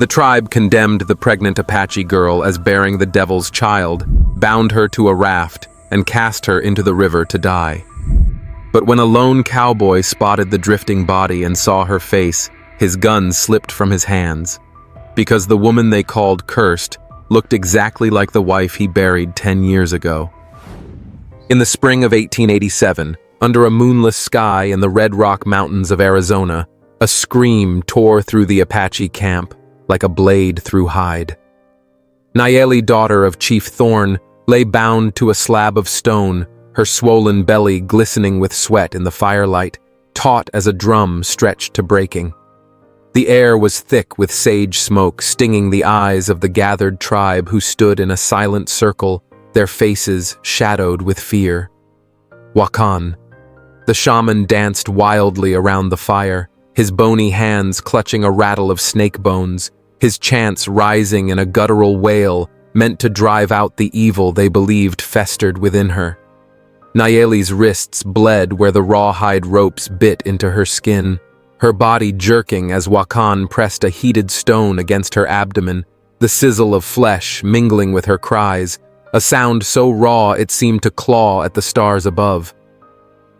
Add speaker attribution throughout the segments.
Speaker 1: The tribe condemned the pregnant Apache girl as bearing the devil's child, bound her to a raft, and cast her into the river to die. But when a lone cowboy spotted the drifting body and saw her face, his gun slipped from his hands, because the woman they called cursed looked exactly like the wife he buried 10 years ago. In the spring of 1887, under a moonless sky in the Red Rock Mountains of Arizona, a scream tore through the Apache camp like a blade through hide. Nayeli, daughter of Chief Thorn, lay bound to a slab of stone, her swollen belly glistening with sweat in the firelight, taut as a drum stretched to breaking. The air was thick with sage smoke, stinging the eyes of the gathered tribe who stood in a silent circle, their faces shadowed with fear. Wakan. The shaman danced wildly around the fire, his bony hands clutching a rattle of snake bones, his chants rising in a guttural wail meant to drive out the evil they believed festered within her. Nayeli's wrists bled where the rawhide ropes bit into her skin, her body jerking as Wakan pressed a heated stone against her abdomen, the sizzle of flesh mingling with her cries, a sound so raw it seemed to claw at the stars above.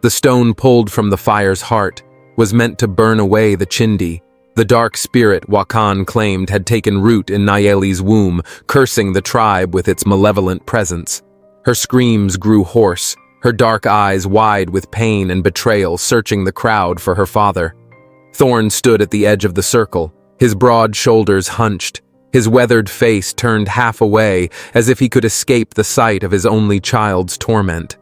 Speaker 1: The stone pulled from the fire's heart was meant to burn away the chindi, the dark spirit Wakan claimed had taken root in Nayeli's womb, cursing the tribe with its malevolent presence. Her screams grew hoarse, her dark eyes wide with pain and betrayal, searching the crowd for her father. Thorn stood at the edge of the circle, his broad shoulders hunched, his weathered face turned half away as if he could escape the sight of his only child's torment.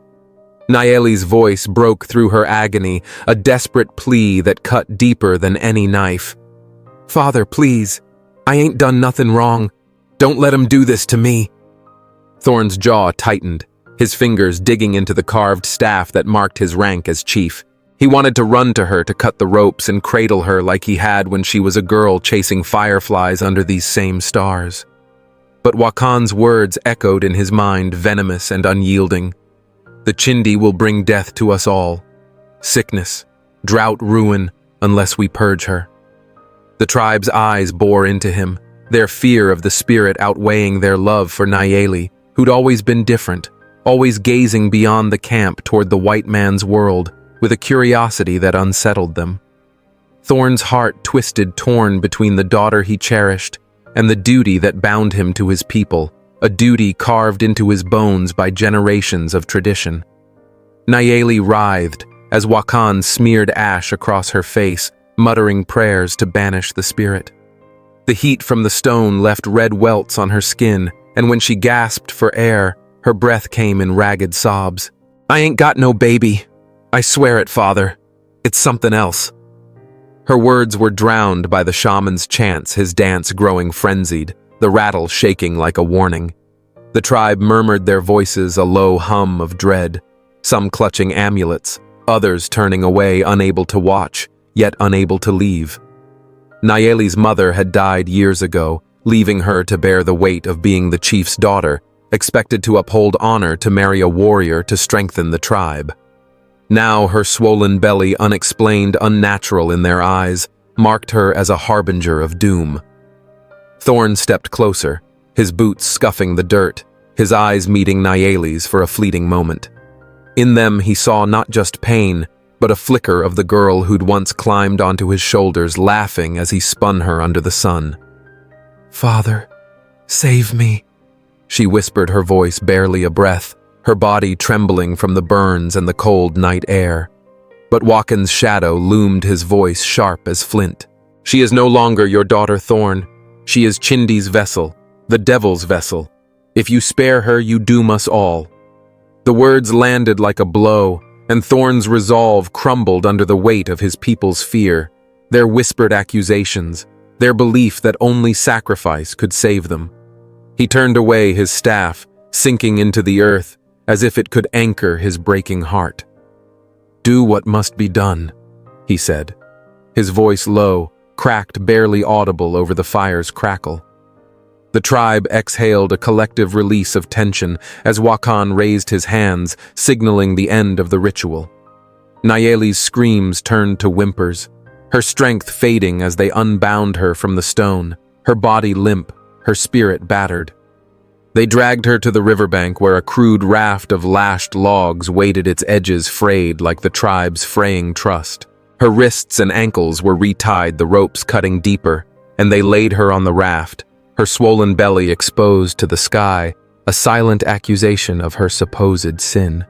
Speaker 1: Nayeli's voice broke through her agony, a desperate plea that cut deeper than any knife. "Father, please. I ain't done nothing wrong. Don't let him do this to me." Thorn's jaw tightened, his fingers digging into the carved staff that marked his rank as chief. He wanted to run to her to cut the ropes and cradle her like he had when she was a girl chasing fireflies under these same stars. But Wakan's words echoed in his mind, venomous and unyielding. "The chindi will bring death to us all. Sickness, drought, ruin, unless we purge her." The tribe's eyes bore into him, their fear of the spirit outweighing their love for Nayeli, who'd always been different, always gazing beyond the camp toward the white man's world, with a curiosity that unsettled them. Thorn's heart twisted, torn between the daughter he cherished and the duty that bound him to his people, a duty carved into his bones by generations of tradition. Nayeli writhed as Wakan smeared ash across her face, muttering prayers to banish the spirit. The heat from the stone left red welts on her skin, and when she gasped for air, her breath came in ragged sobs. "I ain't got no baby. I swear it, Father. It's something else." Her words were drowned by the shaman's chants, his dance growing frenzied, the rattle shaking like a warning. The tribe murmured their voices, a low hum of dread, some clutching amulets, others turning away, unable to watch, yet unable to leave. Nayeli's mother had died years ago, leaving her to bear the weight of being the chief's daughter, expected to uphold honor to marry a warrior to strengthen the tribe. Now her swollen belly, unexplained, unnatural in their eyes, marked her as a harbinger of doom. Thorn stepped closer, his boots scuffing the dirt, his eyes meeting Nayeli's for a fleeting moment. In them he saw not just pain, but a flicker of the girl who'd once climbed onto his shoulders, laughing as he spun her under the sun. "Father, save me," she whispered, her voice barely a breath, her body trembling from the burns and the cold night air. But Wakan's shadow loomed, his voice sharp as flint. "She is no longer your daughter, Thorn. She is Chindi's vessel, the devil's vessel. If you spare her, you doom us all." The words landed like a blow, and Thorn's resolve crumbled under the weight of his people's fear, their whispered accusations, their belief that only sacrifice could save them. He turned away, his staff sinking into the earth as if it could anchor his breaking heart. "Do what must be done," he said, his voice low, cracked, barely audible over the fire's crackle. The tribe exhaled a collective release of tension as Wakan raised his hands, signaling the end of the ritual. Nayeli's screams turned to whimpers, her strength fading as they unbound her from the stone, her body limp, her spirit battered. They dragged her to the riverbank where a crude raft of lashed logs waited, its edges frayed like the tribe's fraying trust. Her wrists and ankles were retied, the ropes cutting deeper, and they laid her on the raft, her swollen belly exposed to the sky, a silent accusation of her supposed sin.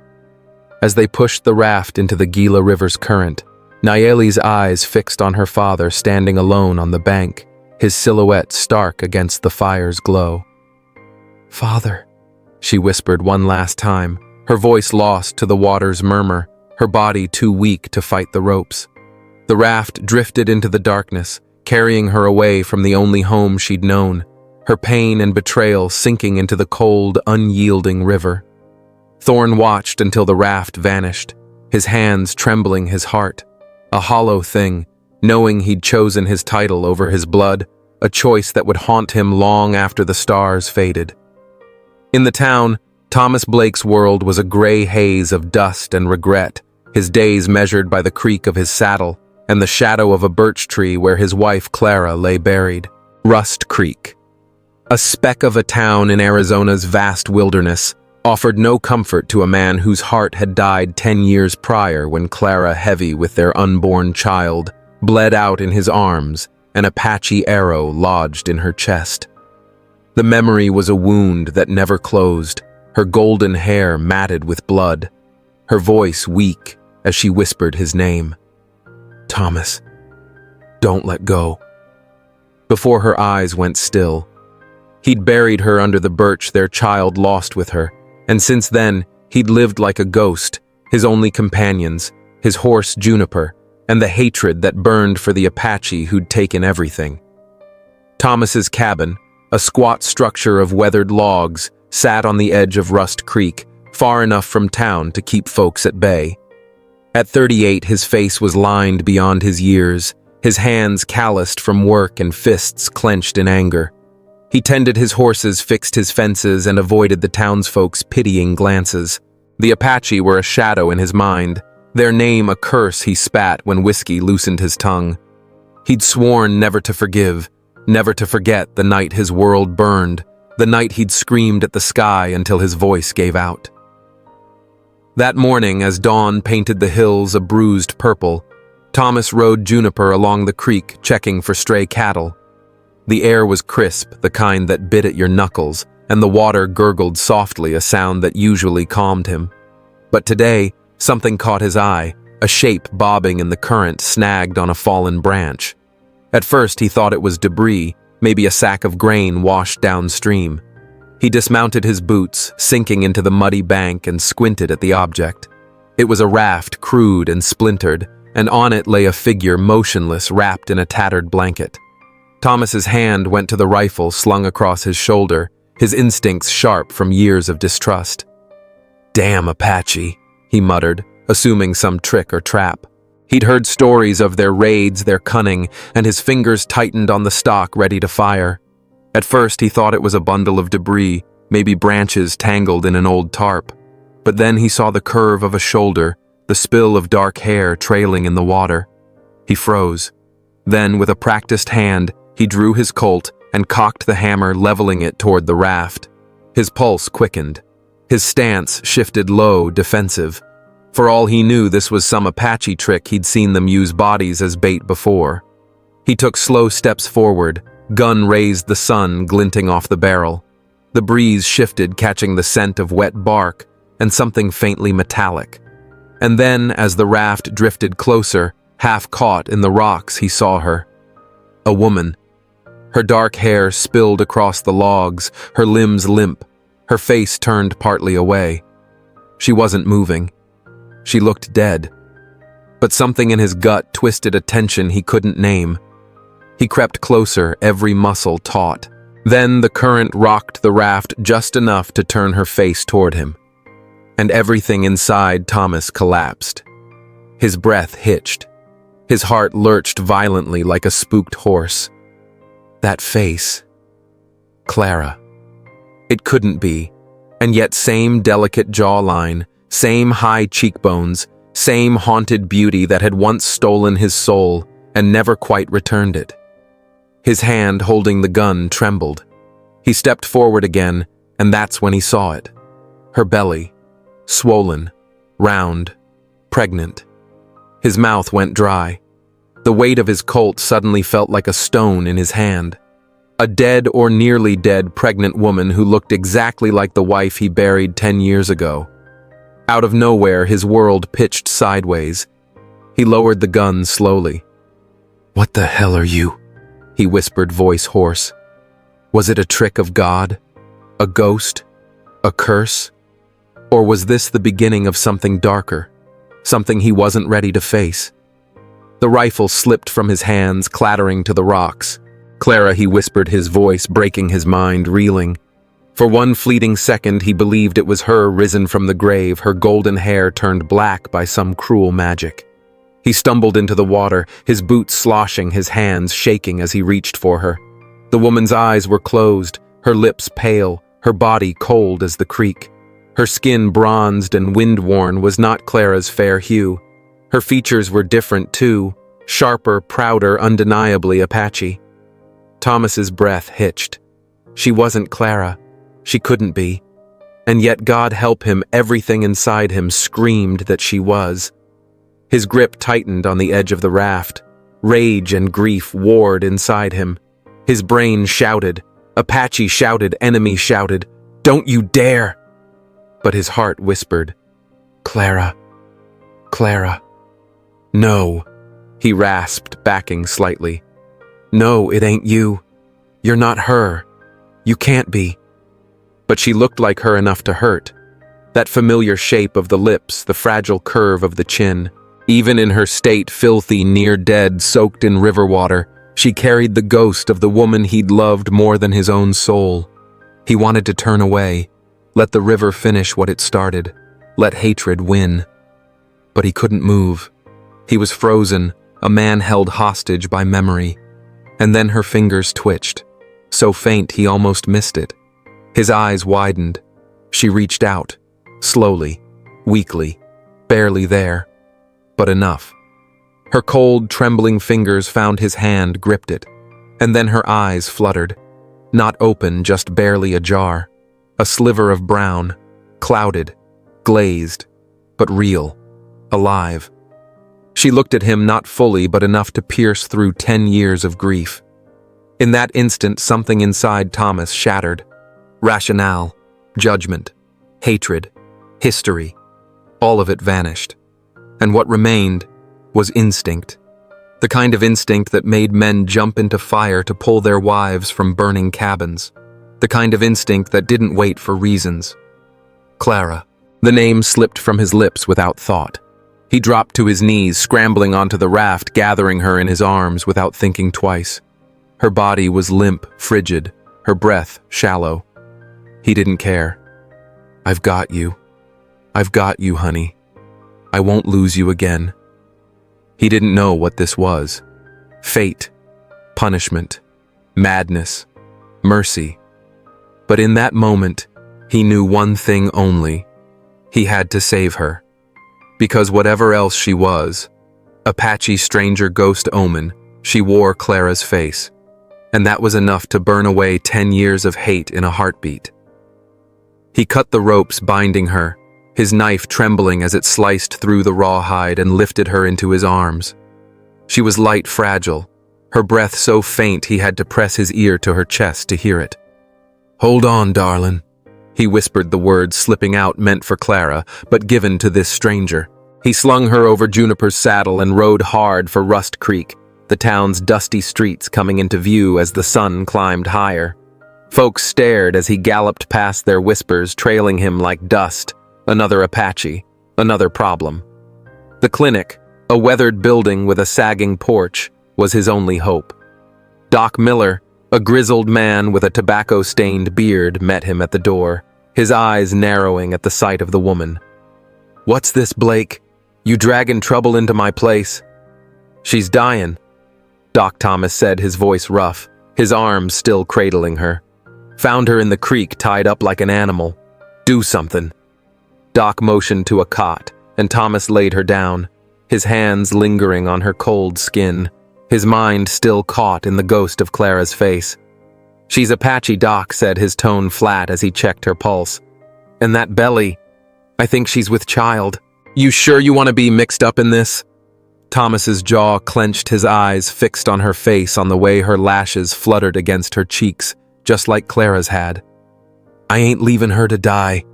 Speaker 1: As they pushed the raft into the Gila River's current, Nayeli's eyes fixed on her father standing alone on the bank, his silhouette stark against the fire's glow. "Father," she whispered one last time, her voice lost to the water's murmur, her body too weak to fight the ropes. The raft drifted into the darkness, carrying her away from the only home she'd known, her pain and betrayal sinking into the cold, unyielding river. Thorne watched until the raft vanished, his hands trembling, his heart a hollow thing, knowing he'd chosen his title over his blood, a choice that would haunt him long after the stars faded. In the town, Thomas Blake's world was a gray haze of dust and regret, his days measured by the creak of his saddle and the shadow of a birch tree where his wife Clara lay buried. Rust Creek, a speck of a town in Arizona's vast wilderness, offered no comfort to a man whose heart had died 10 years prior when Clara, heavy with their unborn child, bled out in his arms, an Apache arrow lodged in her chest. The memory was a wound that never closed, her golden hair matted with blood, her voice weak as she whispered his name. "Thomas, don't let go." Before her eyes went still. He'd buried her under the birch, their child lost with her, and since then, he'd lived like a ghost, his only companions, his horse Juniper, and the hatred that burned for the Apache who'd taken everything. Thomas's cabin, a squat structure of weathered logs, sat on the edge of Rust Creek, far enough from town to keep folks at bay. At 38, his face was lined beyond his years, his hands calloused from work and fists clenched in anger. He tended his horses, fixed his fences, and avoided the townsfolk's pitying glances. The Apache were a shadow in his mind, their name a curse he spat when whiskey loosened his tongue. He'd sworn never to forgive, never to forget the night his world burned, the night he'd screamed at the sky until his voice gave out. That morning, as dawn painted the hills a bruised purple, Thomas rode Juniper along the creek, checking for stray cattle. The air was crisp, the kind that bit at your knuckles, and the water gurgled softly, a sound that usually calmed him. But today, something caught his eye, a shape bobbing in the current, snagged on a fallen branch. At first, he thought it was debris, maybe a sack of grain washed downstream. He dismounted his boots, sinking into the muddy bank, and squinted at the object. It was a raft, crude and splintered, and on it lay a figure motionless, wrapped in a tattered blanket. Thomas's hand went to the rifle slung across his shoulder, his instincts sharp from years of distrust. "Damn Apache," he muttered, assuming some trick or trap. He'd heard stories of their raids, their cunning, and his fingers tightened on the stock, ready to fire. At first, he thought it was a bundle of debris, maybe branches tangled in an old tarp. But then he saw the curve of a shoulder, the spill of dark hair trailing in the water. He froze. Then, with a practiced hand, he drew his Colt and cocked the hammer, leveling it toward the raft. His pulse quickened. His stance shifted low, defensive. For all he knew, this was some Apache trick he'd seen them use bodies as bait before. He took slow steps forward, gun raised, the sun glinting off the barrel. The breeze shifted, catching the scent of wet bark and something faintly metallic. And then, as the raft drifted closer, half caught in the rocks, he saw her. A woman. Her dark hair spilled across the logs, her limbs limp, her face turned partly away. She wasn't moving. She looked dead. But something in his gut twisted a tension he couldn't name. He crept closer, every muscle taut. Then the current rocked the raft just enough to turn her face toward him. And everything inside Thomas collapsed. His breath hitched. His heart lurched violently like a spooked horse. That face. Clara. It couldn't be. And yet same delicate jawline, same high cheekbones, same haunted beauty that had once stolen his soul and never quite returned it. His hand holding the gun trembled. He stepped forward again, and that's when he saw it. Her belly, swollen, round, pregnant. His mouth went dry. The weight of his Colt suddenly felt like a stone in his hand. A dead or nearly dead pregnant woman who looked exactly like the wife he buried 10 years ago. Out of nowhere, his world pitched sideways. He lowered the gun slowly. "What the hell are you?" he whispered, voice hoarse. Was it a trick of God? A ghost? A curse? Or was this the beginning of something darker? Something he wasn't ready to face? The rifle slipped from his hands, clattering to the rocks. "Clara," he whispered, his voice breaking his mind, reeling. For one fleeting second, he believed it was her risen from the grave, her golden hair turned black by some cruel magic. He stumbled into the water, his boots sloshing, his hands shaking as he reached for her. The woman's eyes were closed, her lips pale, her body cold as the creek. Her skin, bronzed and wind-worn, was not Clara's fair hue. Her features were different too, sharper, prouder, undeniably Apache. Thomas's breath hitched. She wasn't Clara. She couldn't be. And yet, God help him, everything inside him screamed that she was. His grip tightened on the edge of the raft. Rage and grief warred inside him. His brain shouted. Apache shouted, enemy shouted, "Don't you dare!" But his heart whispered, "Clara, Clara." "No," he rasped, backing slightly. "No, it ain't you. You're not her. You can't be." But she looked like her enough to hurt. That familiar shape of the lips, the fragile curve of the chin. Even in her state, filthy, near dead, soaked in river water, she carried the ghost of the woman he'd loved more than his own soul. He wanted to turn away, let the river finish what it started, let hatred win. But he couldn't move. He was frozen, a man held hostage by memory. And then her fingers twitched, so faint he almost missed it. His eyes widened. She reached out, slowly, weakly, barely there, but enough. Her cold, trembling fingers found his hand, gripped it, and then her eyes fluttered. Not open, just barely ajar. A sliver of brown, clouded, glazed, but real, alive. She looked at him not fully, but enough to pierce through 10 years of grief. In that instant, something inside Thomas shattered. Rationale, judgment, hatred, history, all of it vanished. And what remained was instinct. The kind of instinct that made men jump into fire to pull their wives from burning cabins. The kind of instinct that didn't wait for reasons. Clara. The name slipped from his lips without thought. He dropped to his knees, scrambling onto the raft, gathering her in his arms without thinking twice. Her body was limp, frigid, her breath shallow. He didn't care. "I've got you. I've got you, honey. I won't lose you again." He didn't know what this was. Fate, punishment, madness, mercy. But in that moment, he knew one thing only. He had to save her. Because whatever else she was, Apache stranger ghost omen, she wore Clara's face. And that was enough to burn away 10 years of hate in a heartbeat. He cut the ropes binding her, his knife trembling as it sliced through the raw hide, and lifted her into his arms. She was light, fragile, her breath so faint he had to press his ear to her chest to hear it. "Hold on, darlin'." He whispered the words slipping out, meant for Clara, but given to this stranger. He slung her over Juniper's saddle and rode hard for Rust Creek, the town's dusty streets coming into view as the sun climbed higher. Folks stared as he galloped past, their whispers trailing him like dust. Another Apache, another problem. The clinic, a weathered building with a sagging porch, was his only hope. Doc Miller, a grizzled man with a tobacco-stained beard, met him at the door, his eyes narrowing at the sight of the woman. "What's this, Blake? You dragging trouble into my place?" "She's dying," Doc Thomas said, his voice rough, his arms still cradling her. "Found her in the creek, tied up like an animal. Do something." Doc motioned to a cot, and Thomas laid her down, his hands lingering on her cold skin. his mind still caught in the ghost of Clara's face. "She's Apache, Doc," said, his tone flat as he checked her pulse. "And that belly, I think she's with child. You sure you want to be mixed up in this?" Thomas's jaw clenched, his eyes fixed on her face, on the way her lashes fluttered against her cheeks, just like Clara's had. "I ain't leaving her to die,"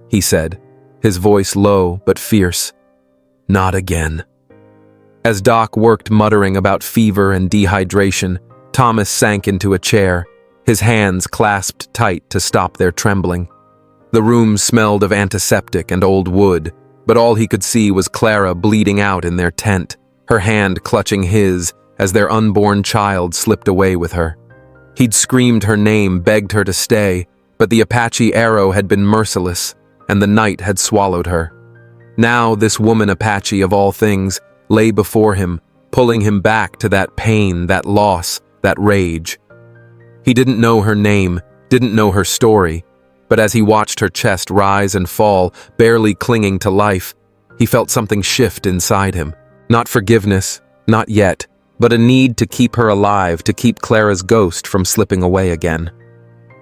Speaker 1: he said, his voice low but fierce. "Not again." As Doc worked muttering about fever and dehydration, Thomas sank into a chair, his hands clasped tight to stop their trembling. The room smelled of antiseptic and old wood, but all he could see was Clara bleeding out in their tent, her hand clutching his as their unborn child slipped away with her. He'd screamed her name, begged her to stay, but the Apache arrow had been merciless, and the night had swallowed her. Now this woman Apache, of all things, lay before him, pulling him back to that pain, that loss, that rage. He didn't know her name, didn't know her story, but as he watched her chest rise and fall, barely clinging to life, he felt something shift inside him. Not forgiveness, not yet, but a need to keep her alive, to keep Clara's ghost from slipping away again.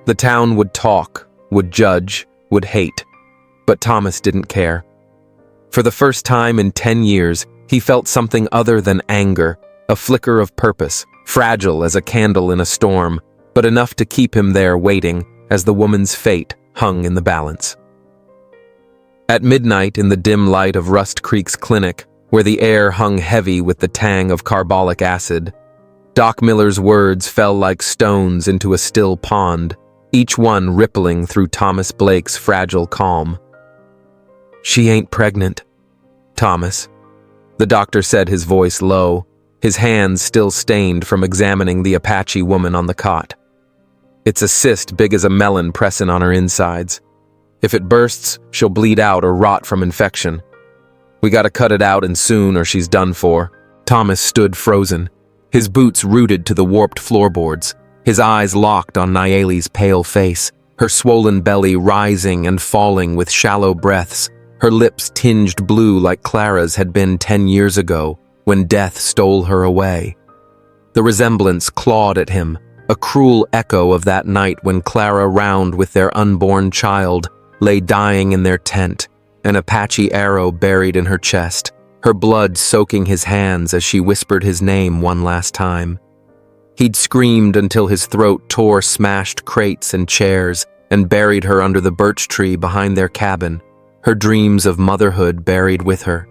Speaker 1: The town would talk, would judge, would hate, but Thomas didn't care. For the first time in 10 years, he felt something other than anger, a flicker of purpose, fragile as a candle in a storm, but enough to keep him there waiting as the woman's fate hung in the balance. At midnight, in the dim light of Rust Creek's clinic, where the air hung heavy with the tang of carbolic acid, Doc Miller's words fell like stones into a still pond, each one rippling through Thomas Blake's fragile calm. "She ain't pregnant, Thomas," the doctor said, his voice low, his hands still stained from examining the Apache woman on the cot. "It's a cyst big as a melon pressing on her insides. If it bursts, she'll bleed out or rot from infection. We gotta cut it out and soon, or she's done for." Thomas stood frozen, his boots rooted to the warped floorboards, his eyes locked on Nayeli's pale face, her swollen belly rising and falling with shallow breaths, her lips tinged blue like Clara's had been 10 years ago, when death stole her away. The resemblance clawed at him, a cruel echo of that night when Clara Round with their unborn child lay dying in their tent, an Apache arrow buried in her chest, her blood soaking his hands as she whispered his name one last time. He'd screamed until his throat tore smashed crates and chairs and buried her under the birch tree behind their cabin, her dreams of motherhood buried with her.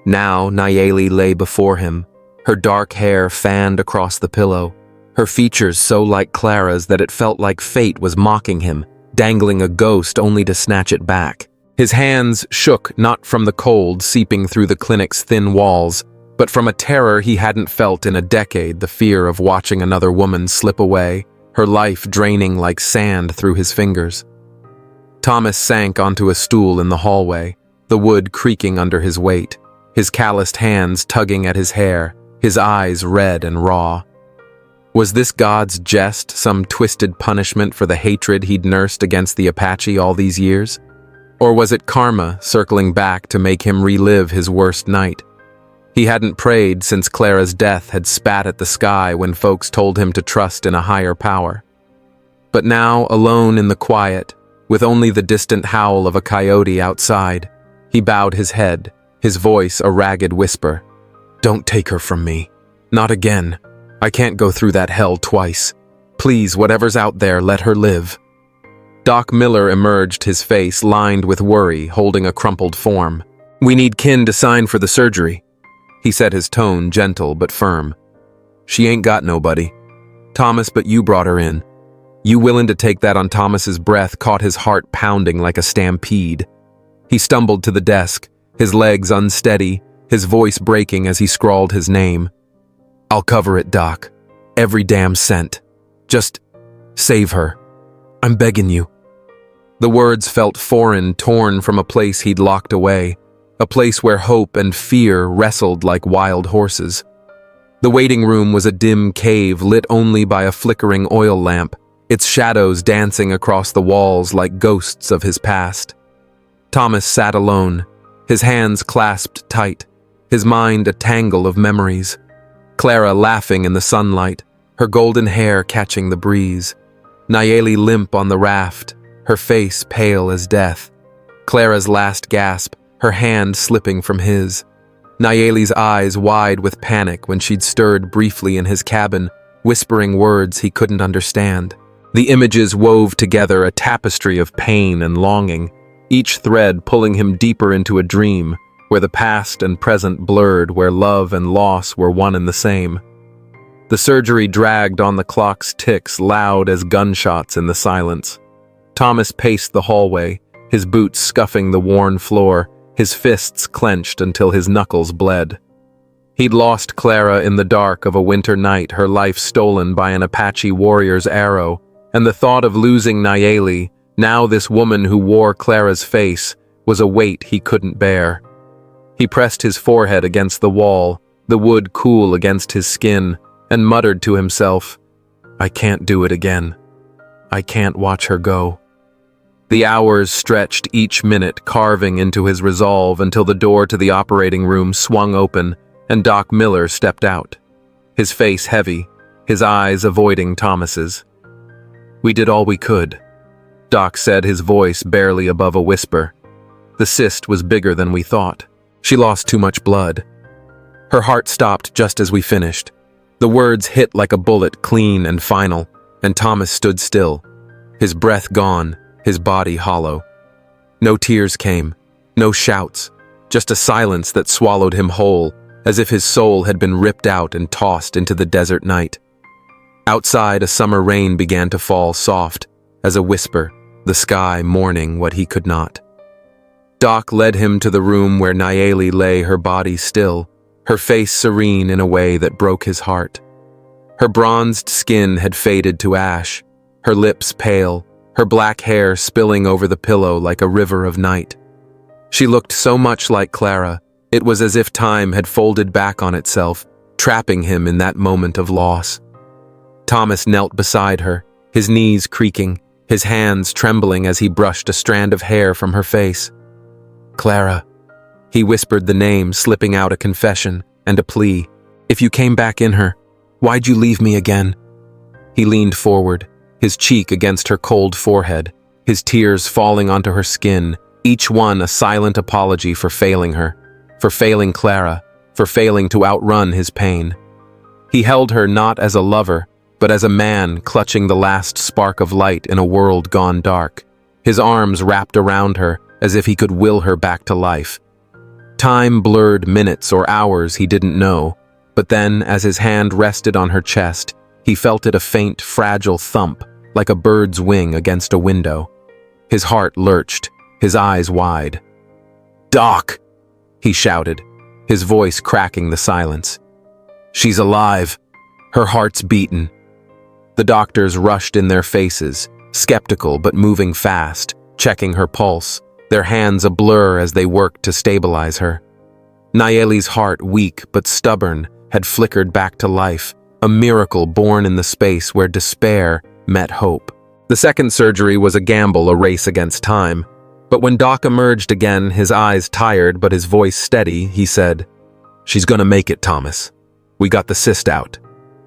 Speaker 1: Now Nayeli lay before him, her dark hair fanned across the pillow, her features so like Clara's that it felt like fate was mocking him, dangling a ghost only to snatch it back. His hands shook not from the cold seeping through the clinic's thin walls, but from a terror he hadn't felt in a decade, the fear of watching another woman slip away, her life draining like sand through his fingers. Thomas sank onto a stool in the hallway, the wood creaking under his weight, his calloused hands tugging at his hair, his eyes red and raw. Was this God's jest, some twisted punishment for the hatred he'd nursed against the Apache all these years? Or was it karma circling back to make him relive his worst night? He hadn't prayed since Clara's death had spat at the sky when folks told him to trust in a higher power. But now, alone in the quiet, with only the distant howl of a coyote outside, he bowed his head, his voice a ragged whisper. "Don't take her from me. Not again. I can't go through that hell twice. Please, whatever's out there, let her live." Doc Miller emerged, his face lined with worry, holding a crumpled form. "We need kin to sign for the surgery," he said, his tone gentle but firm. "She ain't got nobody. Thomas, but you brought her in. You willing to take that?" On Thomas's breath caught his heart pounding like a stampede. He stumbled to the desk, his legs unsteady, his voice breaking as he scrawled his name. "I'll cover it, Doc. Every damn cent. Just save her. I'm begging you." The words felt foreign, torn from a place he'd locked away, a place where hope and fear wrestled like wild horses. The waiting room was a dim cave lit only by a flickering oil lamp, its shadows dancing across the walls like ghosts of his past. Thomas sat alone, his hands clasped tight, his mind a tangle of memories. Clara laughing in the sunlight, her golden hair catching the breeze. Nayeli limp on the raft, her face pale as death. Clara's last gasp, her hand slipping from his. Nayeli's eyes wide with panic when she'd stirred briefly in his cabin, whispering words he couldn't understand. The images wove together a tapestry of pain and longing, each thread pulling him deeper into a dream, where the past and present blurred, where love and loss were one and the same. The surgery dragged on the clock's ticks loud as gunshots in the silence. Thomas paced the hallway, his boots scuffing the worn floor, his fists clenched until his knuckles bled. He'd lost Clara in the dark of a winter night, her life stolen by an Apache warrior's arrow, and the thought of losing Nayeli, now this woman who wore Clara's face, was a weight he couldn't bear. He pressed his forehead against the wall, the wood cool against his skin, and muttered to himself, "I can't do it again. I can't watch her go." The hours stretched each minute, carving into his resolve until the door to the operating room swung open and Doc Miller stepped out, his face heavy, his eyes avoiding Thomas's. "We did all we could," Doc said, his voice barely above a whisper. "The cyst was bigger than we thought. She lost too much blood." Her heart stopped just as we finished. The words hit like a bullet, clean and final, and Thomas stood still, his breath gone, his body hollow. No tears came, no shouts, just a silence that swallowed him whole, as if his soul had been ripped out and tossed into the desert night. Outside, a summer rain began to fall soft, as a whisper, the sky mourning what he could not. Doc led him to the room where Nayeli lay, her body still, her face serene in a way that broke his heart. Her bronzed skin had faded to ash, her lips pale, her black hair spilling over the pillow like a river of night. She looked so much like Clara, it was as if time had folded back on itself, trapping him in that moment of loss. Thomas knelt beside her, his knees creaking, his hands trembling as he brushed a strand of hair from her face. "Clara," he whispered the name, slipping out a confession and a plea. "If you came back in her, why'd you leave me again?" He leaned forward, his cheek against her cold forehead, his tears falling onto her skin, each one a silent apology for failing her, for failing Clara, for failing to outrun his pain. He held her not as a lover, but as a man clutching the last spark of light in a world gone dark, his arms wrapped around her as if he could will her back to life. Time blurred minutes or hours he didn't know, but then, as his hand rested on her chest, he felt it a faint, fragile thump, like a bird's wing against a window. His heart lurched, his eyes wide. "Doc!" he shouted, his voice cracking the silence. "She's alive. Her heart's beaten." The doctors rushed in their faces, skeptical but moving fast, checking her pulse, their hands a blur as they worked to stabilize her. Nayeli's heart, weak but stubborn, had flickered back to life, a miracle born in the space where despair met hope. The second surgery was a gamble, a race against time. But when Doc emerged again, his eyes tired but his voice steady, he said, "She's gonna make it, Thomas. We got the cyst out.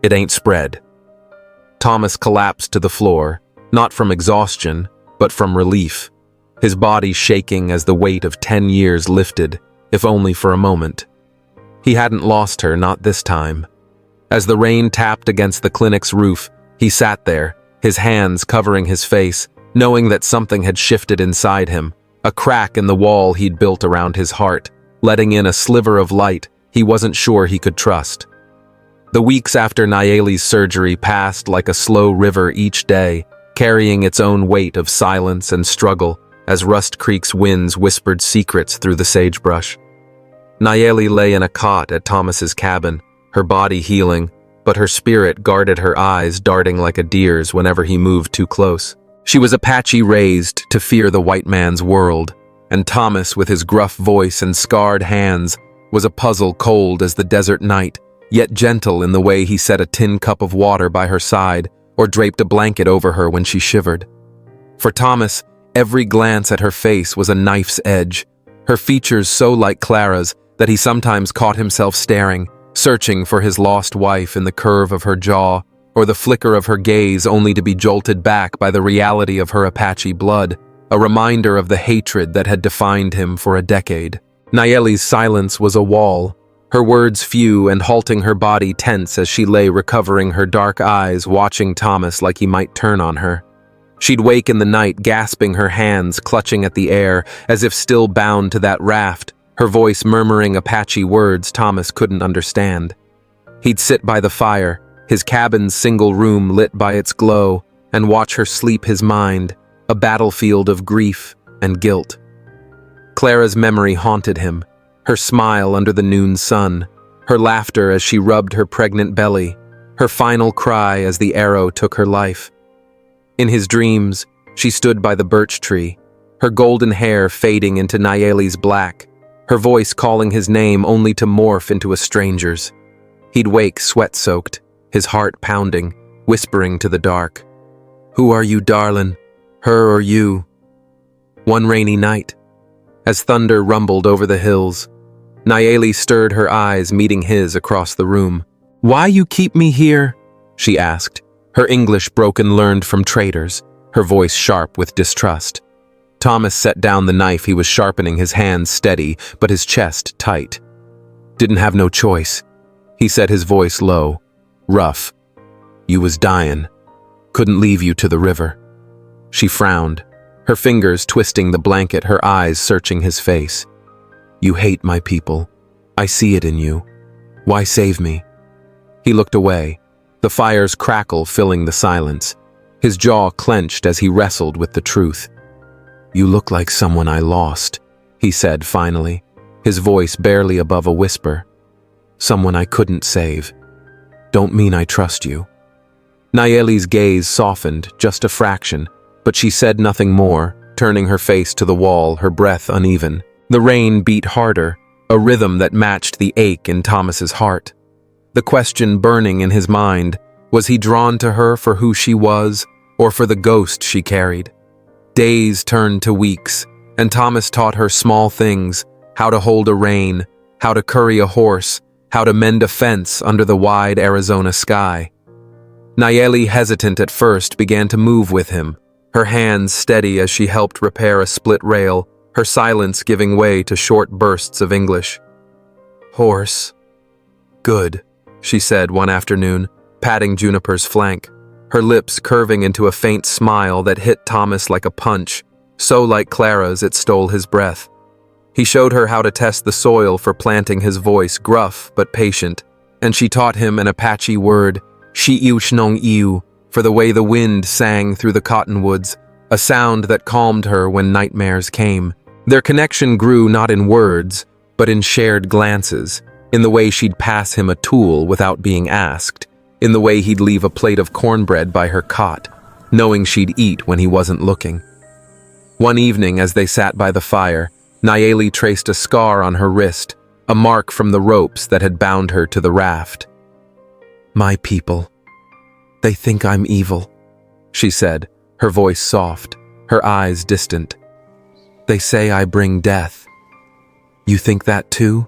Speaker 1: It ain't spread." Thomas collapsed to the floor, not from exhaustion, but from relief, his body shaking as the weight of 10 years lifted, if only for a moment. He hadn't lost her, not this time. As the rain tapped against the clinic's roof, he sat there, his hands covering his face, knowing that something had shifted inside him, a crack in the wall he'd built around his heart, letting in a sliver of light he wasn't sure he could trust. The weeks after Nayeli's surgery passed like a slow river each day, carrying its own weight of silence and struggle as Rust Creek's winds whispered secrets through the sagebrush. Nayeli lay in a cot at Thomas's cabin, her body healing, but her spirit guarded her eyes, darting like a deer's whenever he moved too close. She was Apache raised to fear the white man's world, and Thomas, with his gruff voice and scarred hands, was a puzzle cold as the desert night, yet gentle in the way he set a tin cup of water by her side or draped a blanket over her when she shivered. For Thomas, every glance at her face was a knife's edge, her features so like Clara's that he sometimes caught himself staring, searching for his lost wife in the curve of her jaw or the flicker of her gaze, only to be jolted back by the reality of her Apache blood, a reminder of the hatred that had defined him for a decade. Nayeli's silence was a wall, her words few and halting her body tense as she lay recovering her dark eyes, watching Thomas like he might turn on her. She'd wake in the night, gasping, her hands clutching at the air, as if still bound to that raft, her voice murmuring Apache words Thomas couldn't understand. He'd sit by the fire, his cabin's single room lit by its glow, and watch her sleep, his mind, a battlefield of grief and guilt. Clara's memory haunted him, her smile under the noon sun, her laughter as she rubbed her pregnant belly, her final cry as the arrow took her life. In his dreams, she stood by the birch tree, her golden hair fading into Nayeli's black, her voice calling his name only to morph into a stranger's. He'd wake sweat-soaked, his heart pounding, whispering to the dark, "Who are you, darlin'? Her or you?" One rainy night, as thunder rumbled over the hills, Nayeli stirred her eyes, meeting his across the room. "Why you keep me here?" she asked, her English broken learned from traders, her voice sharp with distrust. Thomas set down the knife he was sharpening, his hands steady, but his chest tight. "Didn't have no choice," he said, his voice low, rough. "You was dyin'. Couldn't leave you to the river." She frowned, her fingers twisting the blanket, her eyes searching his face. "You hate my people. I see it in you. Why save me?" He looked away, the fire's crackle filling the silence, his jaw clenched as he wrestled with the truth. "You look like someone I lost," he said finally, his voice barely above a whisper. "Someone I couldn't save. Don't mean I trust you." Nayeli's gaze softened just a fraction, but she said nothing more, turning her face to the wall, her breath uneven. The rain beat harder, a rhythm that matched the ache in Thomas's heart. The question burning in his mind, was he drawn to her for who she was, or for the ghost she carried? Days turned to weeks, and Thomas taught her small things, how to hold a rein, how to curry a horse, how to mend a fence under the wide Arizona sky. Nayeli, hesitant at first, began to move with him, her hands steady as she helped repair a split rail, her silence giving way to short bursts of English. "Horse. Good," she said one afternoon, patting Juniper's flank, her lips curving into a faint smile that hit Thomas like a punch, so like Clara's it stole his breath. He showed her how to test the soil for planting, his voice gruff but patient, and she taught him an Apache word, shi-iu-shnong-iu, for the way the wind sang through the cottonwoods, a sound that calmed her when nightmares came. Their connection grew not in words, but in shared glances, in the way she'd pass him a tool without being asked, in the way he'd leave a plate of cornbread by her cot, knowing she'd eat when he wasn't looking. One evening, as they sat by the fire, Nayeli traced a scar on her wrist, a mark from the ropes that had bound her to the raft. "My people. They think I'm evil," she said, her voice soft, her eyes distant. "They say I bring death. You think that too?"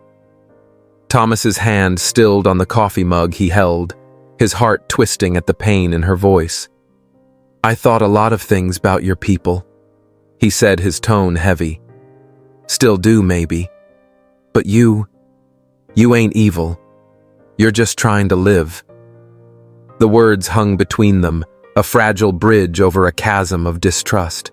Speaker 1: Thomas's hand stilled on the coffee mug he held, his heart twisting at the pain in her voice. "I thought a lot of things about your people," he said, his tone heavy. "Still do, maybe. But you ain't evil. You're just trying to live." The words hung between them, a fragile bridge over a chasm of distrust.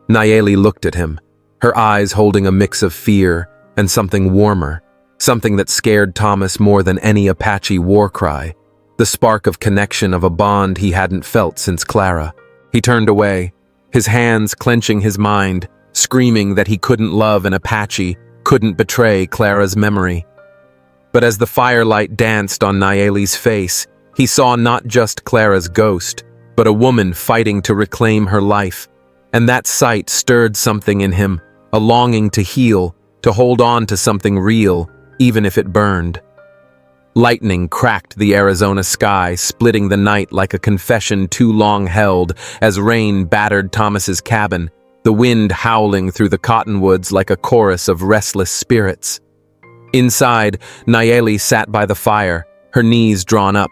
Speaker 1: Nayeli looked at him, her eyes holding a mix of fear and something warmer, something that scared Thomas more than any Apache war cry, the spark of connection of a bond he hadn't felt since Clara. He turned away, his hands clenching his mind, screaming that he couldn't love an Apache, couldn't betray Clara's memory. But as the firelight danced on Nayeli's face, he saw not just Clara's ghost, but a woman fighting to reclaim her life, and that sight stirred something in him, a longing to heal, to hold on to something real, even if it burned. Lightning cracked the Arizona sky, splitting the night like a confession too long held, as rain battered Thomas's cabin, the wind howling through the cottonwoods like a chorus of restless spirits. Inside, Nayeli sat by the fire, her knees drawn up,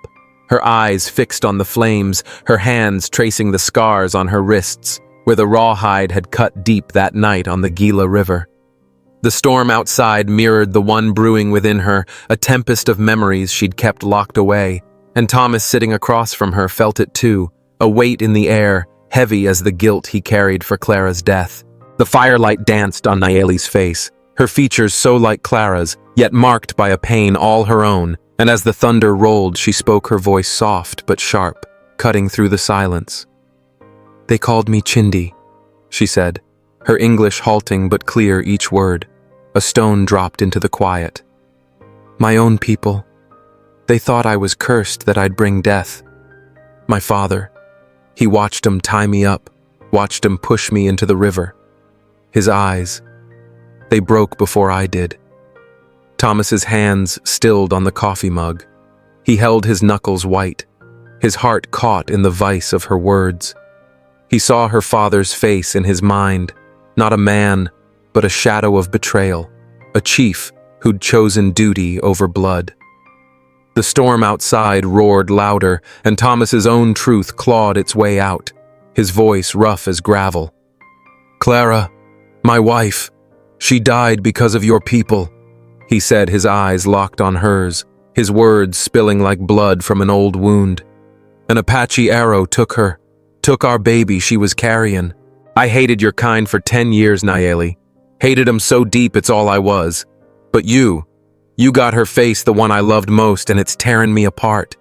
Speaker 1: her eyes fixed on the flames, her hands tracing the scars on her wrists, where the rawhide had cut deep that night on the Gila River. The storm outside mirrored the one brewing within her, a tempest of memories she'd kept locked away, and Thomas sitting across from her felt it too, a weight in the air, heavy as the guilt he carried for Clara's death. The firelight danced on Nayeli's face, her features so like Clara's, yet marked by a pain all her own, and as the thunder rolled, she spoke, her voice soft but sharp, cutting through the silence. "They called me Chindi," she said, her English halting but clear each word. A stone dropped into the quiet. "My own people. They thought I was cursed, that I'd bring death. My father, he watched 'em tie me up, watched 'em push me into the river. His eyes, they broke before I did." Thomas's hands stilled on the coffee mug. He held his knuckles white, his heart caught in the vice of her words. He saw her father's face in his mind, not a man, but a shadow of betrayal, a chief who'd chosen duty over blood. The storm outside roared louder, and Thomas's own truth clawed its way out, his voice rough as gravel. "Clara, my wife, she died because of your people," he said, his eyes locked on hers, his words spilling like blood from an old wound. "An Apache arrow took her, took our baby she was carrying. I hated your kind for 10 years, Nayeli. Hated 'em so deep it's all I was. But you got her face, the one I loved most, and it's tearing me apart."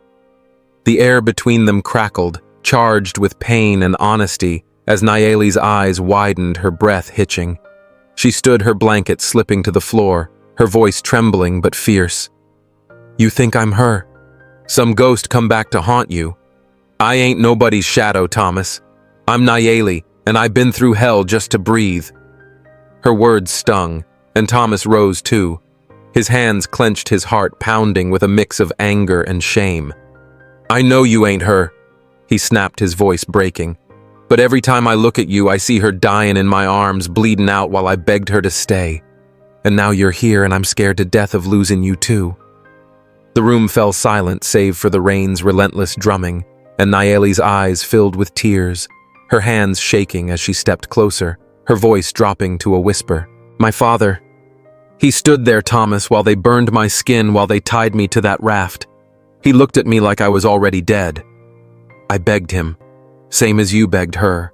Speaker 1: The air between them crackled, charged with pain and honesty, as Nayeli's eyes widened, her breath hitching. She stood, her blanket slipping to the floor, her voice trembling but fierce. "You think I'm her? Some ghost come back to haunt you? I ain't nobody's shadow, Thomas. I'm Nayeli, and I've been through hell just to breathe." Her words stung, and Thomas rose too. His hands clenched, his heart pounding with a mix of anger and shame. "I know you ain't her," he snapped, his voice breaking. "But every time I look at you, I see her dying in my arms, bleeding out while I begged her to stay. And now you're here, and I'm scared to death of losing you too." The room fell silent, save for the rain's relentless drumming, and Nayeli's eyes filled with tears, her hands shaking as she stepped closer, her voice dropping to a whisper. "My father, he stood there, Thomas, while they burned my skin, while they tied me to that raft. He looked at me like I was already dead. I begged him, same as you begged her."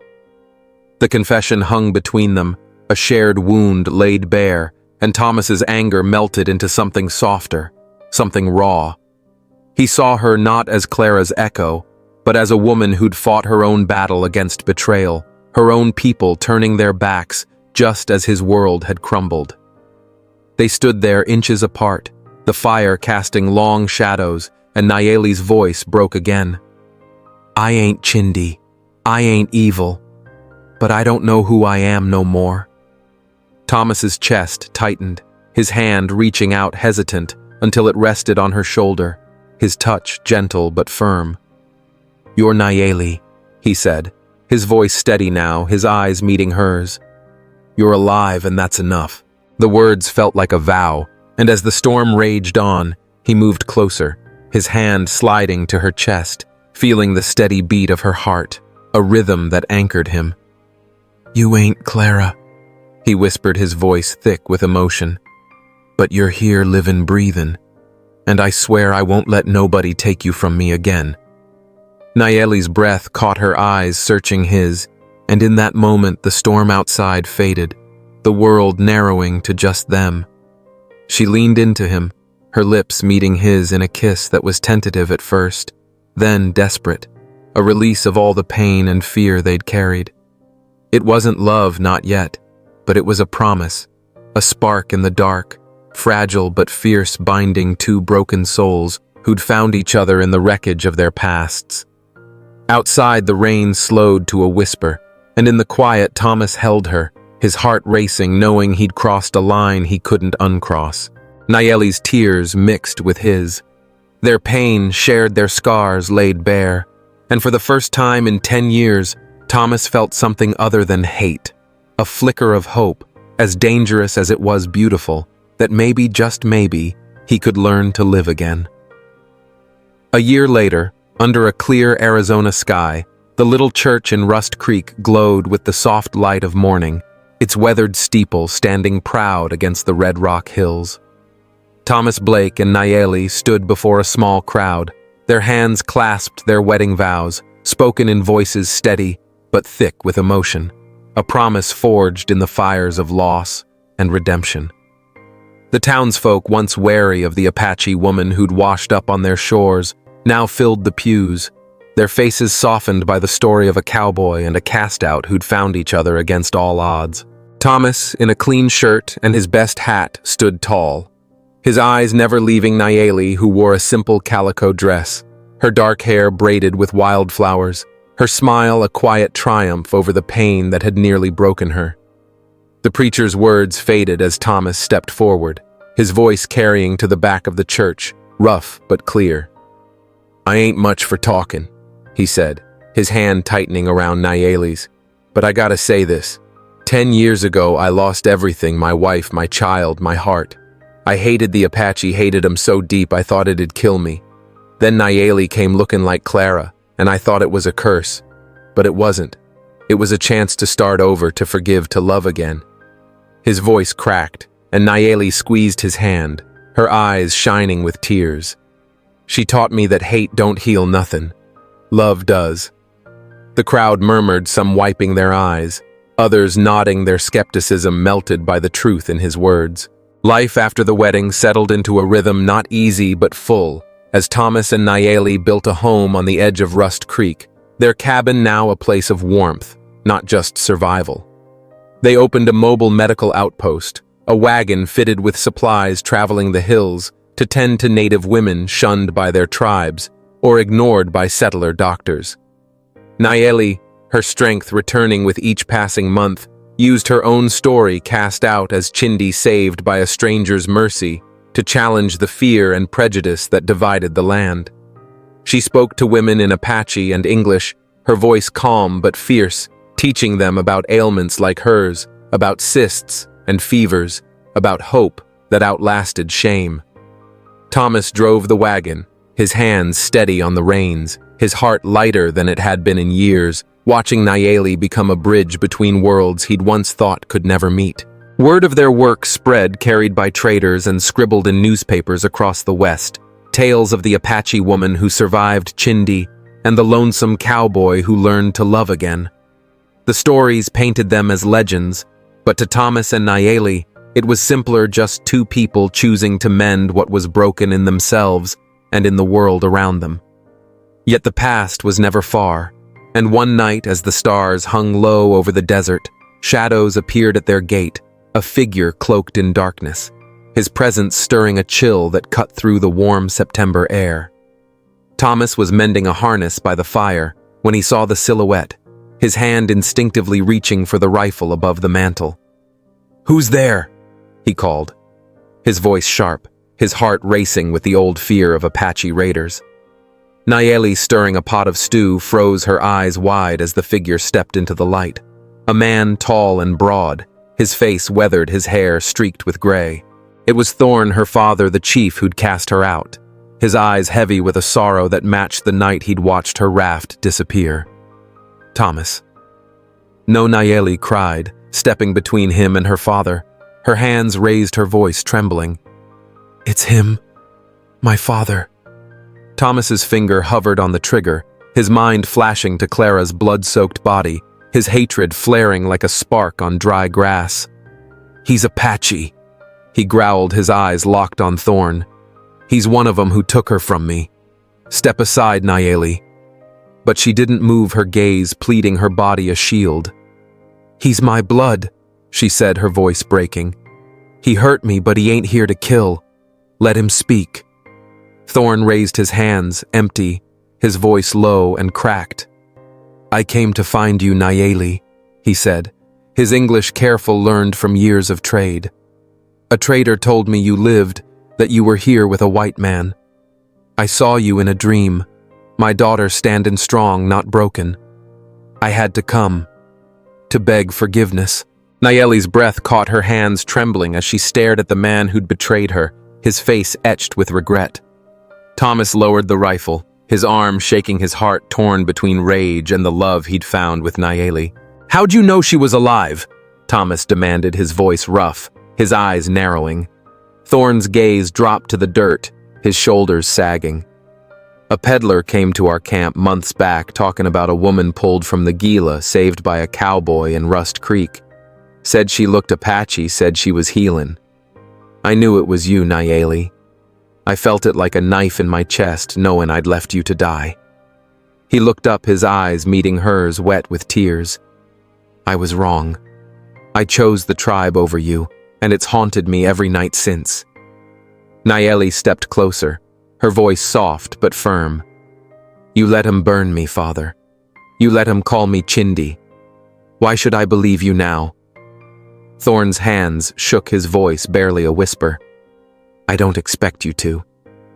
Speaker 1: The confession hung between them, a shared wound laid bare, and Thomas's anger melted into something softer, something raw. He saw her not as Clara's echo, but as a woman who'd fought her own battle against betrayal, her own people turning their backs just as his world had crumbled. They stood there inches apart, the fire casting long shadows, and Nayeli's voice broke again. "I ain't Chindi, I ain't evil, but I don't know who I am no more." Thomas's chest tightened, his hand reaching out hesitant until it rested on her shoulder, his touch gentle but firm. "You're Nayeli," he said, his voice steady now, his eyes meeting hers. "You're alive, and that's enough." The words felt like a vow, and as the storm raged on, he moved closer, his hand sliding to her chest, feeling the steady beat of her heart, a rhythm that anchored him. "You ain't Clara," he whispered, his voice thick with emotion. "But you're here livin', breathin', and I swear I won't let nobody take you from me again." Nayeli's breath caught her eyes searching his, and in that moment the storm outside faded, the world narrowing to just them. She leaned into him, her lips meeting his in a kiss that was tentative at first, then desperate, a release of all the pain and fear they'd carried. It wasn't love, not yet, but it was a promise, a spark in the dark, fragile but fierce, binding two broken souls who'd found each other in the wreckage of their pasts. Outside, the rain slowed to a whisper, and in the quiet, Thomas held her, his heart racing, knowing he'd crossed a line he couldn't uncross. Nayeli's tears mixed with his. Their pain shared, their scars laid bare, and for the first time in 10 years, Thomas felt something other than hate, a flicker of hope, as dangerous as it was beautiful, that maybe, just maybe, he could learn to live again. A year later, under a clear Arizona sky, the little church in Rust Creek glowed with the soft light of morning, its weathered steeple standing proud against the red rock hills. Thomas Blake and Nayeli stood before a small crowd, their hands clasped their wedding vows, spoken in voices steady but thick with emotion, a promise forged in the fires of loss and redemption. The townsfolk, once wary of the Apache woman who'd washed up on their shores, now filled the pews, their faces softened by the story of a cowboy and a cast-out who'd found each other against all odds. Thomas, in a clean shirt and his best hat, stood tall, his eyes never leaving Nayeli, who wore a simple calico dress, her dark hair braided with wildflowers, her smile a quiet triumph over the pain that had nearly broken her. The preacher's words faded as Thomas stepped forward, his voice carrying to the back of the church, rough but clear. "I ain't much for talking," he said, his hand tightening around Nayeli's. "But I gotta say this. 10 years ago, I lost everything, my wife, my child, my heart. I hated the Apache, hated him so deep I thought it'd kill me. Then Nayeli came looking like Clara, and I thought it was a curse. But it wasn't. It was a chance to start over, to forgive, to love again." His voice cracked, and Nayeli squeezed his hand, her eyes shining with tears. "She taught me that hate don't heal nothing. Love does." The crowd murmured, some wiping their eyes, others nodding, their skepticism melted by the truth in his words. Life after the wedding settled into a rhythm not easy but full, as Thomas and Nayeli built a home on the edge of Rust Creek, their cabin now a place of warmth, not just survival. They opened a mobile medical outpost, a wagon fitted with supplies traveling the hills to tend to native women shunned by their tribes or ignored by settler doctors. Nayeli, her strength returning with each passing month, used her own story cast out as Chindi saved by a stranger's mercy to challenge the fear and prejudice that divided the land. She spoke to women in Apache and English, her voice calm but fierce, teaching them about ailments like hers, about cysts and fevers, about hope that outlasted shame. Thomas drove the wagon, his hands steady on the reins, his heart lighter than it had been in years, watching Nayeli become a bridge between worlds he'd once thought could never meet. Word of their work spread, carried by traders and scribbled in newspapers across the West, tales of the Apache woman who survived Chindi and the lonesome cowboy who learned to love again. The stories painted them as legends, but to Thomas and Nayeli, it was simpler, just two people choosing to mend what was broken in themselves and in the world around them. Yet the past was never far, and one night as the stars hung low over the desert, shadows appeared at their gate, a figure cloaked in darkness, his presence stirring a chill that cut through the warm September air. Thomas was mending a harness by the fire when he saw the silhouette, his hand instinctively reaching for the rifle above the mantel. "Who's there?" he called, his voice sharp, his heart racing with the old fear of Apache raiders. Nayeli, stirring a pot of stew, froze her eyes wide as the figure stepped into the light. A man tall and broad, his face weathered, his hair streaked with gray. It was Thorn, her father, the chief who'd cast her out, his eyes heavy with a sorrow that matched the night he'd watched her raft disappear. "Thomas." "No," Nayeli cried, stepping between him and her father. Her hands raised, her voice trembling. "It's him, my father." Thomas's finger hovered on the trigger, his mind flashing to Clara's blood-soaked body, his hatred flaring like a spark on dry grass. "He's Apache," he growled, his eyes locked on Thorn. "He's one of 'em who took her from me. Step aside, Nayeli." But she didn't move, her gaze pleading, her body a shield. "He's my blood," she said, her voice breaking. "He hurt me, but he ain't here to kill. Let him speak." Thorn raised his hands, empty, his voice low and cracked. "I came to find you, Nayeli," he said, his English careful, learned from years of trade. "A trader told me you lived, that you were here with a white man. I saw you in a dream, my daughter standing strong, not broken. I had to come, to beg forgiveness." Nayeli's breath caught her hands trembling as she stared at the man who'd betrayed her, his face etched with regret. Thomas lowered the rifle, his arm shaking, his heart torn between rage and the love he'd found with Nayeli. "How'd you know she was alive?" Thomas demanded, his voice rough, his eyes narrowing. Thorne's gaze dropped to the dirt, his shoulders sagging. "A peddler came to our camp months back talking about a woman pulled from the Gila, saved by a cowboy in Rust Creek. Said she looked Apache, said she was healin'. I knew it was you, Nayeli. I felt it like a knife in my chest, knowing I'd left you to die." He looked up, his eyes meeting hers, wet with tears. "I was wrong. I chose the tribe over you, and it's haunted me every night since." Nayeli stepped closer, her voice soft but firm. "You let him burn me, Father. You let him call me Chindi. Why should I believe you now?" Thorne's hands shook, his voice barely a whisper. "I don't expect you to,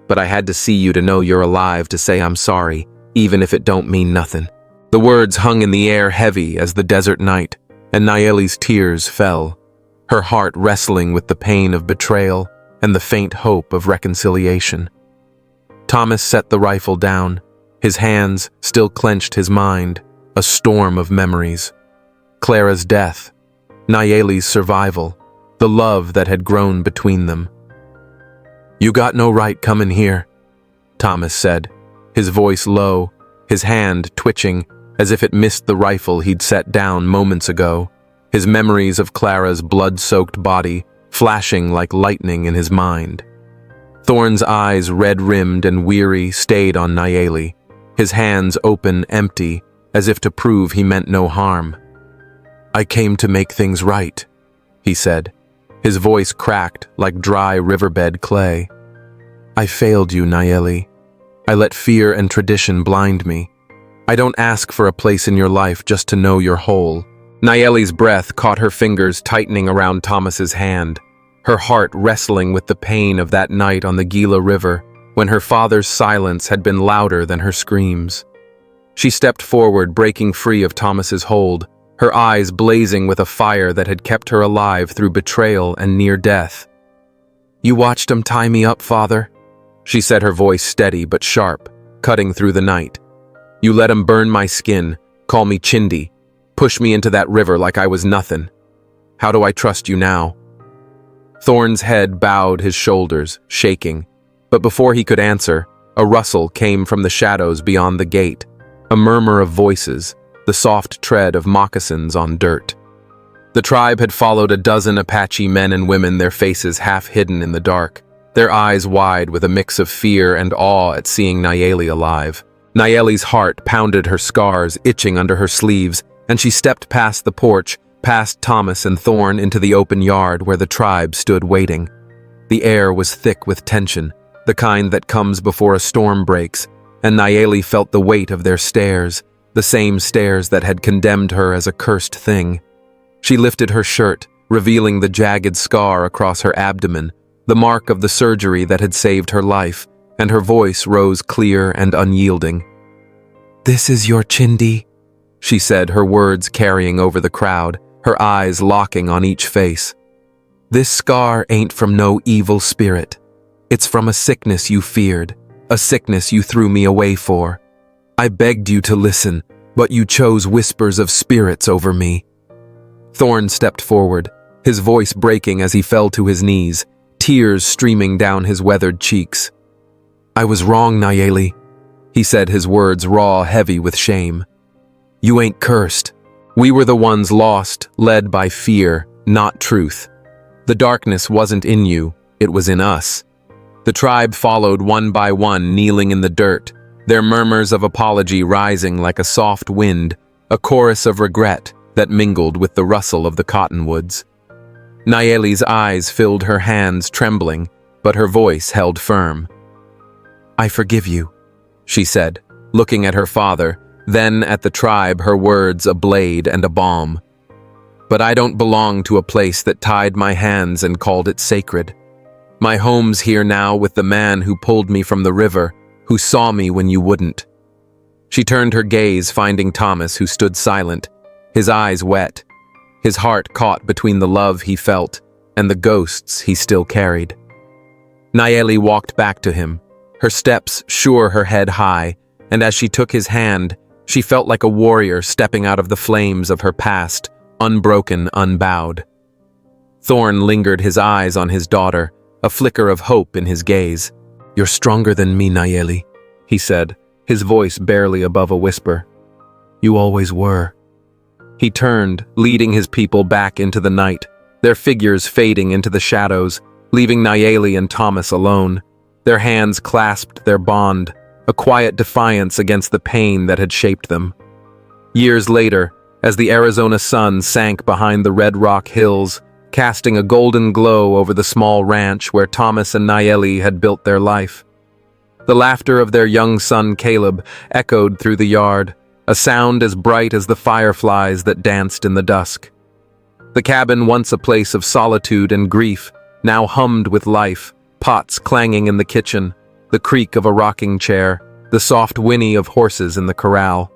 Speaker 1: but I had to see you to know you're alive to say I'm sorry, even if it don't mean nothing." The words hung in the air heavy as the desert night, and Nayeli's tears fell, her heart wrestling with the pain of betrayal and the faint hope of reconciliation. Thomas set the rifle down, his hands still clenched, his mind a storm of memories. Clara's death, Nayeli's survival, the love that had grown between them. "You got no right comin' here," Thomas said, his voice low, his hand twitching as if it missed the rifle he'd set down moments ago, his memories of Clara's blood-soaked body flashing like lightning in his mind. Thorne's eyes, red-rimmed and weary, stayed on Nayeli, his hands open, empty, as if to prove he meant no harm. "I came to make things right," he said, his voice cracked like dry riverbed clay. "I failed you, Nayeli. I let fear and tradition blind me. I don't ask for a place in your life, just to know you're whole." Nayeli's breath caught her fingers tightening around Thomas's hand, her heart wrestling with the pain of that night on the Gila River, when her father's silence had been louder than her screams. She stepped forward, breaking free of Thomas's hold, her eyes blazing with a fire that had kept her alive through betrayal and near death. "You watched him tie me up, Father," she said, her voice steady but sharp, cutting through the night. "You let him burn my skin, call me Chindi, push me into that river like I was nothing. How do I trust you now?" Thorne's head bowed, his shoulders shaking, but before he could answer, a rustle came from the shadows beyond the gate, a murmur of voices, the soft tread of moccasins on dirt. The tribe had followed a dozen Apache men and women, their faces half hidden in the dark, their eyes wide with a mix of fear and awe at seeing Nayeli alive. Nayeli's heart pounded, her scars itching under her sleeves, and she stepped past the porch, past Thomas and Thorne, into the open yard where the tribe stood waiting. The air was thick with tension, the kind that comes before a storm breaks, and Nayeli felt the weight of their stares, the same stares that had condemned her as a cursed thing. She lifted her shirt, revealing the jagged scar across her abdomen, the mark of the surgery that had saved her life, and her voice rose clear and unyielding. "This is your Chindi," she said, her words carrying over the crowd, her eyes locking on each face. "This scar ain't from no evil spirit. It's from a sickness you feared, a sickness you threw me away for. I begged you to listen, but you chose whispers of spirits over me." Thorne stepped forward, his voice breaking as he fell to his knees, tears streaming down his weathered cheeks. "I was wrong, Nayeli," he said, his words raw, heavy with shame. "You ain't cursed. We were the ones lost, led by fear, not truth. The darkness wasn't in you, it was in us." The tribe followed one by one, kneeling in the dirt, their murmurs of apology rising like a soft wind, a chorus of regret that mingled with the rustle of the cottonwoods. Nayeli's eyes filled, her hands trembling, but her voice held firm. "I forgive you," she said, looking at her father, then at the tribe, her words a blade and a balm. "But I don't belong to a place that tied my hands and called it sacred. My home's here now with the man who pulled me from the river, who saw me when you wouldn't." She turned her gaze, finding Thomas, who stood silent, his eyes wet. his heart caught between the love he felt and the ghosts he still carried. Nayeli walked back to him, her steps sure, her head high, and as she took his hand, she felt like a warrior stepping out of the flames of her past, unbroken, unbowed. Thorn lingered his eyes on his daughter, a flicker of hope in his gaze. "You're stronger than me, Nayeli," he said, his voice barely above a whisper. "You always were." He turned, leading his people back into the night, their figures fading into the shadows, leaving Nayeli and Thomas alone. Their hands clasped their bond, a quiet defiance against the pain that had shaped them. Years later, as the Arizona sun sank behind the Red Rock Hills, casting a golden glow over the small ranch where Thomas and Nayeli had built their life, the laughter of their young son Caleb echoed through the yard, a sound as bright as the fireflies that danced in the dusk. The cabin, once a place of solitude and grief, now hummed with life, pots clanging in the kitchen, the creak of a rocking chair, the soft whinny of horses in the corral.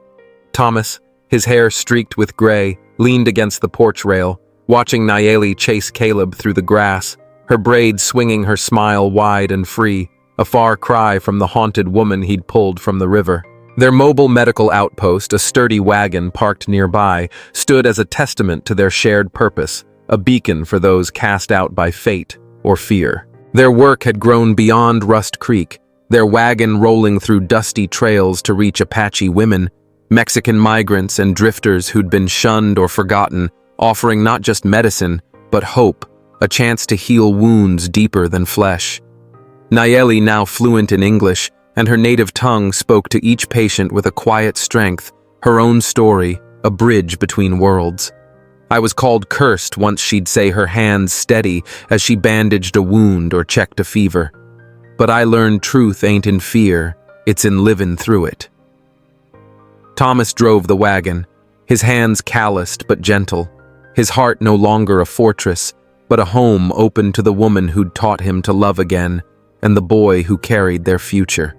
Speaker 1: Thomas, his hair streaked with gray, leaned against the porch rail, watching Nayeli chase Caleb through the grass, her braids swinging her smile wide and free, a far cry from the haunted woman he'd pulled from the river. Their mobile medical outpost, a sturdy wagon parked nearby, stood as a testament to their shared purpose, a beacon for those cast out by fate or fear. Their work had grown beyond Rust Creek, their wagon rolling through dusty trails to reach Apache women, Mexican migrants and drifters who'd been shunned or forgotten, offering not just medicine, but hope, a chance to heal wounds deeper than flesh. Nayeli, now fluent in English, and her native tongue, spoke to each patient with a quiet strength, her own story, a bridge between worlds. "I was called cursed," once she'd say, her hands steady as she bandaged a wound or checked a fever. "But I learned truth ain't in fear, it's in living through it." Thomas drove the wagon, his hands calloused but gentle, his heart no longer a fortress, but a home open to the woman who'd taught him to love again, and the boy who carried their future.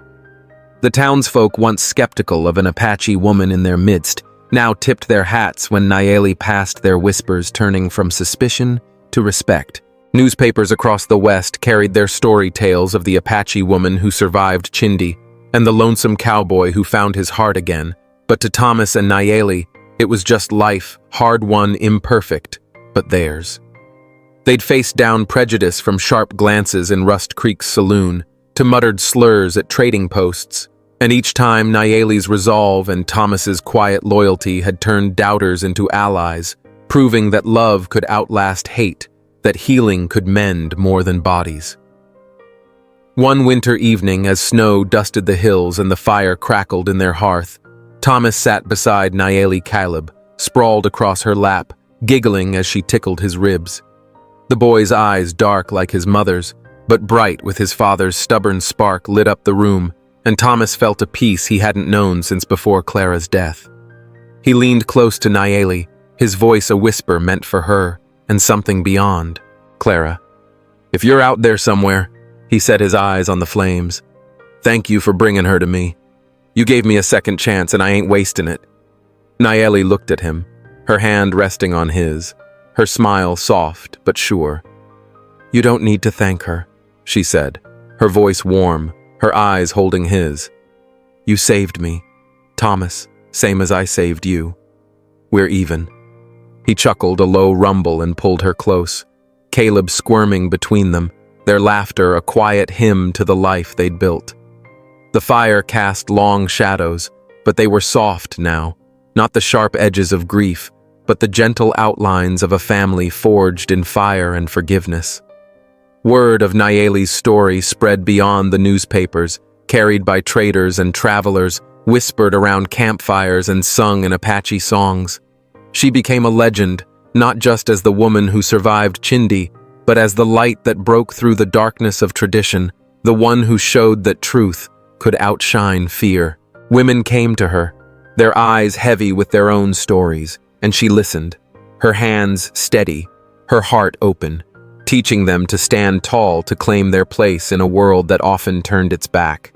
Speaker 1: The townsfolk, once skeptical of an Apache woman in their midst, now tipped their hats when Nayeli passed, their whispers turning from suspicion to respect. Newspapers across the West carried their story tales of the Apache woman who survived Chindi, and the lonesome cowboy who found his heart again. But to Thomas and Nayeli, it was just life, hard-won, imperfect, but theirs. They'd faced down prejudice from sharp glances in Rust Creek's saloon, to muttered slurs at trading posts, and each time Nayeli's resolve and Thomas's quiet loyalty had turned doubters into allies, proving that love could outlast hate, that healing could mend more than bodies. One winter evening, as snow dusted the hills and the fire crackled in their hearth, Thomas sat beside Nayeli Caleb, sprawled across her lap, giggling as she tickled his ribs. The boy's eyes, dark like his mother's, but bright with his father's stubborn spark, lit up the room, and Thomas felt a peace he hadn't known since before Clara's death. He leaned close to Nayeli, his voice a whisper meant for her, and something beyond. "Clara, if you're out there somewhere," he set his eyes on the flames, "thank you for bringing her to me. You gave me a second chance and I ain't wasting it." Nayeli looked at him, her hand resting on his, her smile soft but sure. "You don't need to thank her," she said, her voice warm, her eyes holding his. "You saved me, Thomas, same as I saved you. We're even." He chuckled a low rumble and pulled her close, Caleb squirming between them, their laughter a quiet hymn to the life they'd built. The fire cast long shadows, but they were soft now, not the sharp edges of grief, but the gentle outlines of a family forged in fire and forgiveness. Word of Nayeli's story spread beyond the newspapers, carried by traders and travelers, whispered around campfires and sung in Apache songs. She became a legend, not just as the woman who survived Chindi, but as the light that broke through the darkness of tradition, the one who showed that truth could outshine fear. Women came to her, their eyes heavy with their own stories, and she listened, her hands steady, her heart open, teaching them to stand tall to claim their place in a world that often turned its back.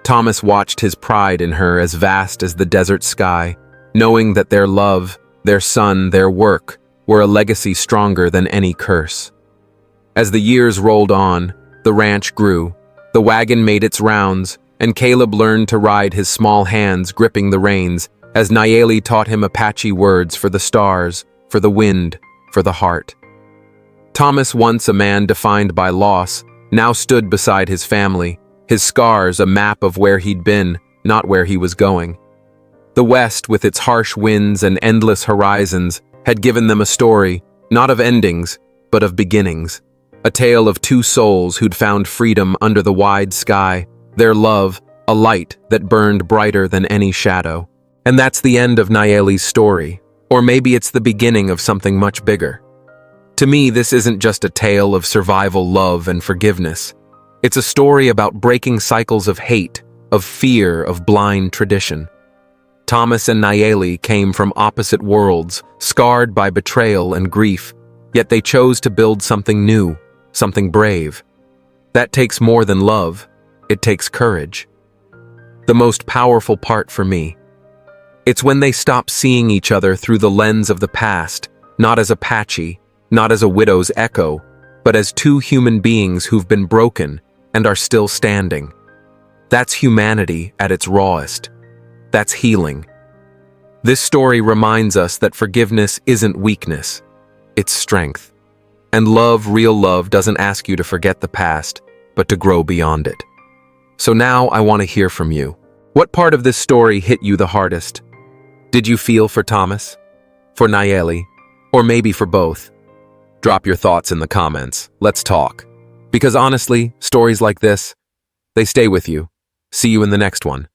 Speaker 1: Thomas watched his pride in her as vast as the desert sky, knowing that their love, their son, their work were a legacy stronger than any curse. As the years rolled on, the ranch grew, the wagon made its rounds, and Caleb learned to ride his small hands gripping the reins as Nayeli taught him Apache words for the stars, for the wind, for the heart. Thomas, once a man defined by loss, now stood beside his family, his scars a map of where he'd been, not where he was going. The West, with its harsh winds and endless horizons, had given them a story, not of endings, but of beginnings. A tale of two souls who'd found freedom under the wide sky, their love, a light that burned brighter than any shadow. And that's the end of Nayeli's story, or maybe it's the beginning of something much bigger. To me, this isn't just a tale of survival, love, and forgiveness. It's a story about breaking cycles of hate, of fear, of blind tradition. Thomas and Nayeli came from opposite worlds, scarred by betrayal and grief, yet they chose to build something new, something brave. That takes more than love, it takes courage. The most powerful part for me, it's when they stop seeing each other through the lens of the past, not as Apache, not as a widow's echo, but as two human beings who've been broken and are still standing. That's humanity at its rawest. That's healing. This story reminds us that forgiveness isn't weakness, it's strength. And love, real love, doesn't ask you to forget the past, but to grow beyond it. So now I want to hear from you. What part of this story hit you the hardest? Did you feel for Thomas? For Nayeli? Or maybe for both? Drop your thoughts in the comments. Let's talk. Because honestly, stories like this, they stay with you. See you in the next one.